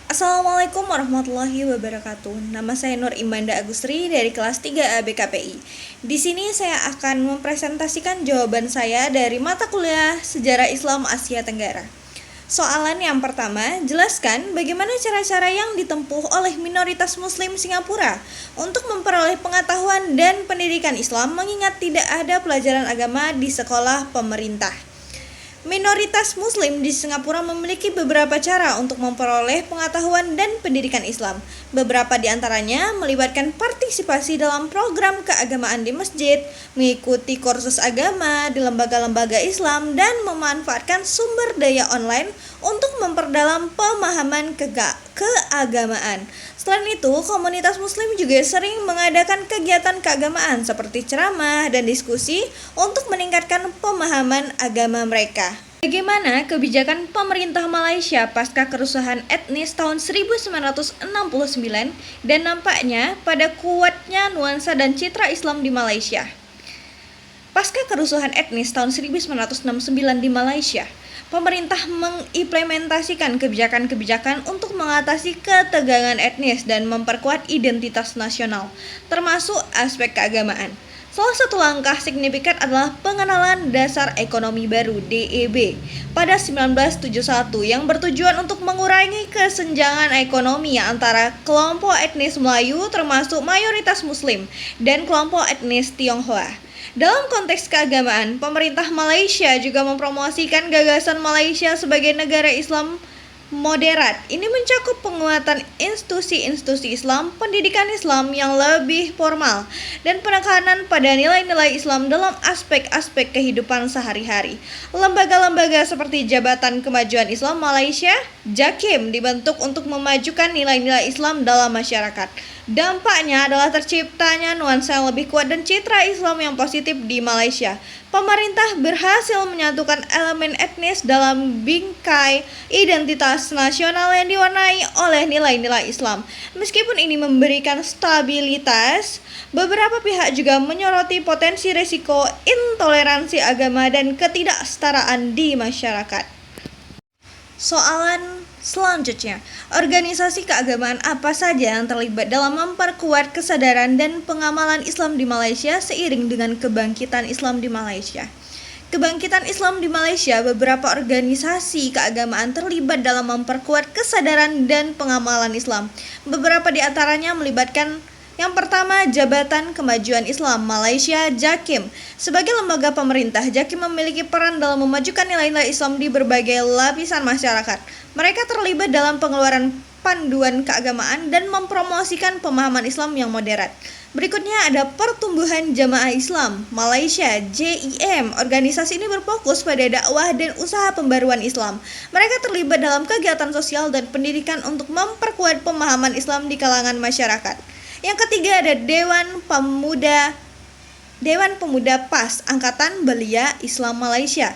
Assalamualaikum warahmatullahi wabarakatuh. Nama saya Nur Imanda Agustri dari kelas 3A BKPI. Di sini saya akan mempresentasikan jawaban saya dari mata kuliah Sejarah Islam Asia Tenggara. Soalan yang pertama, jelaskan bagaimana cara-cara yang ditempuh oleh minoritas muslim Singapura untuk memperoleh pengetahuan dan pendidikan Islam mengingat tidak ada pelajaran agama di sekolah pemerintah. Minoritas muslim di Singapura memiliki beberapa cara untuk memperoleh pengetahuan dan pendidikan Islam. Beberapa di antaranya melibatkan partisipasi dalam program keagamaan di masjid, mengikuti kursus agama di lembaga-lembaga Islam, dan memanfaatkan sumber daya online untuk memperdalam pemahaman keagamaan. Selain itu, komunitas muslim juga sering mengadakan kegiatan keagamaan seperti ceramah dan diskusi untuk meningkatkan pemahaman agama mereka. Bagaimana kebijakan pemerintah Malaysia pasca kerusuhan etnis tahun 1969 dan nampaknya pada kuatnya nuansa dan citra Islam di Malaysia? Pasca kerusuhan etnis tahun 1969 di Malaysia, pemerintah mengimplementasikan kebijakan-kebijakan untuk mengatasi ketegangan etnis dan memperkuat identitas nasional, termasuk aspek keagamaan. Salah satu langkah signifikan adalah pengenalan Dasar Ekonomi Baru (DEB) pada 1971 yang bertujuan untuk mengurangi kesenjangan ekonomi antara kelompok etnis Melayu termasuk mayoritas Muslim dan kelompok etnis Tionghoa. Dalam konteks keagamaan, pemerintah Malaysia juga mempromosikan gagasan Malaysia sebagai negara Islam moderat. Ini mencakup penguatan institusi-institusi Islam, pendidikan Islam yang lebih formal, dan penekanan pada nilai-nilai Islam dalam aspek-aspek kehidupan sehari-hari. Lembaga-lembaga seperti Jabatan Kemajuan Islam Malaysia (JAKIM) dibentuk untuk memajukan nilai-nilai Islam dalam masyarakat. Dampaknya adalah terciptanya nuansa yang lebih kuat dan citra Islam yang positif di Malaysia. Pemerintah berhasil menyatukan elemen etnis dalam bingkai identitas nasional yang diwarnai oleh nilai-nilai Islam. Meskipun ini memberikan stabilitas, beberapa pihak juga menyoroti potensi risiko intoleransi agama dan ketidaksetaraan di masyarakat. Soalan selanjutnya, organisasi keagamaan apa saja yang terlibat dalam memperkuat kesadaran dan pengamalan Islam di Malaysia seiring dengan kebangkitan Islam di Malaysia? Kebangkitan Islam di Malaysia, beberapa organisasi keagamaan terlibat dalam memperkuat kesadaran dan pengamalan Islam. Beberapa di antaranya melibatkan: yang pertama, Jabatan Kemajuan Islam Malaysia (JAKIM). Sebagai lembaga pemerintah, JAKIM memiliki peran dalam memajukan nilai-nilai Islam di berbagai lapisan masyarakat. Mereka terlibat dalam pengeluaran panduan keagamaan dan mempromosikan pemahaman Islam yang moderat. Berikutnya ada Pertumbuhan Jamaah Islam Malaysia (JIM). Organisasi ini berfokus pada dakwah dan usaha pembaruan Islam. Mereka terlibat dalam kegiatan sosial dan pendidikan untuk memperkuat pemahaman Islam di kalangan masyarakat. Yang ketiga ada Dewan Pemuda PAS Angkatan Belia Islam Malaysia.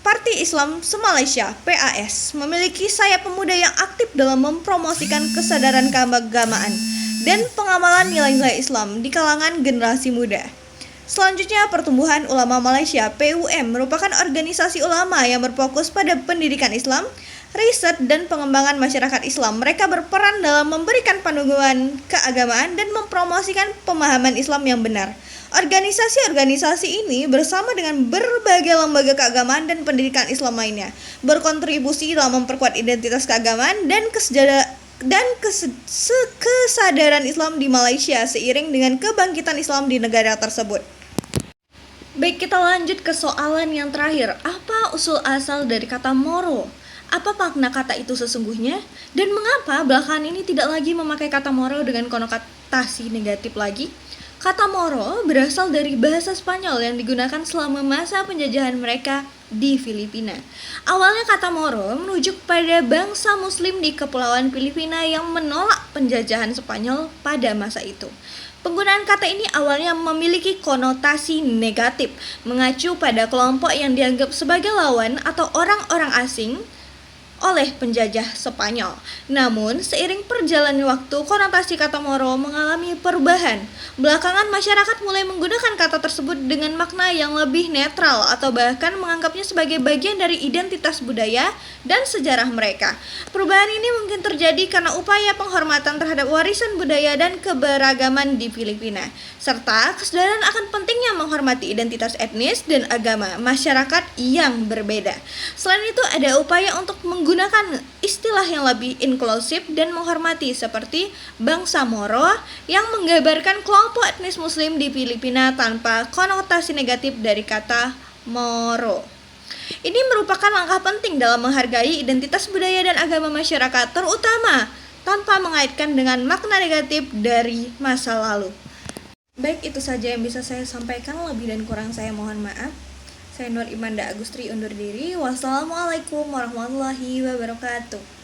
Parti Islam Se-Malaysia (PAS) memiliki sayap pemuda yang aktif dalam mempromosikan kesadaran keagamaan dan pengamalan nilai-nilai Islam di kalangan generasi muda. Selanjutnya, Pertumbuhan Ulama Malaysia (PUM) merupakan organisasi ulama yang berfokus pada pendidikan Islam, riset, dan pengembangan masyarakat Islam. Mereka berperan dalam memberikan panduan keagamaan dan mempromosikan pemahaman Islam yang benar. Organisasi-organisasi ini bersama dengan berbagai lembaga keagamaan dan pendidikan Islam lainnya berkontribusi dalam memperkuat identitas keagamaan dan kesadaran Islam di Malaysia seiring dengan kebangkitan Islam di negara tersebut. Baik, kita lanjut ke soalan yang terakhir. Apa usul asal dari kata Moro? Apa makna kata itu sesungguhnya? Dan mengapa belakangan ini tidak lagi memakai kata Moro dengan konotasi negatif lagi? Kata Moro berasal dari bahasa Spanyol yang digunakan selama masa penjajahan mereka di Filipina. Awalnya kata Moro merujuk pada bangsa Muslim di Kepulauan Filipina yang menolak penjajahan Spanyol pada masa itu. Penggunaan kata ini awalnya memiliki konotasi negatif, mengacu pada kelompok yang dianggap sebagai lawan atau orang-orang asing oleh penjajah Spanyol. Namun, seiring perjalannya waktu, konotasi kata Moro mengalami perubahan. Belakangan masyarakat mulai menggunakan kata tersebut dengan makna yang lebih netral atau bahkan menganggapnya sebagai bagian dari identitas budaya dan sejarah mereka. Perubahan ini mungkin terjadi karena upaya penghormatan terhadap warisan budaya dan keberagaman di Filipina, serta kesadaran akan pentingnya menghormati identitas etnis dan agama masyarakat yang berbeda. Selain itu, ada upaya untuk menggunakan istilah yang lebih inklusif dan menghormati seperti bangsa Moro yang menggambarkan kelompok etnis muslim di Filipina tanpa konotasi negatif dari kata Moro. Ini merupakan langkah penting dalam menghargai identitas budaya dan agama masyarakat, terutama tanpa mengaitkan dengan makna negatif dari masa lalu. Baik, itu saja yang bisa saya sampaikan. Lebih dan kurang saya mohon maaf. Saya Nur Imanda Agustri undur diri. Wassalamualaikum warahmatullahi wabarakatuh.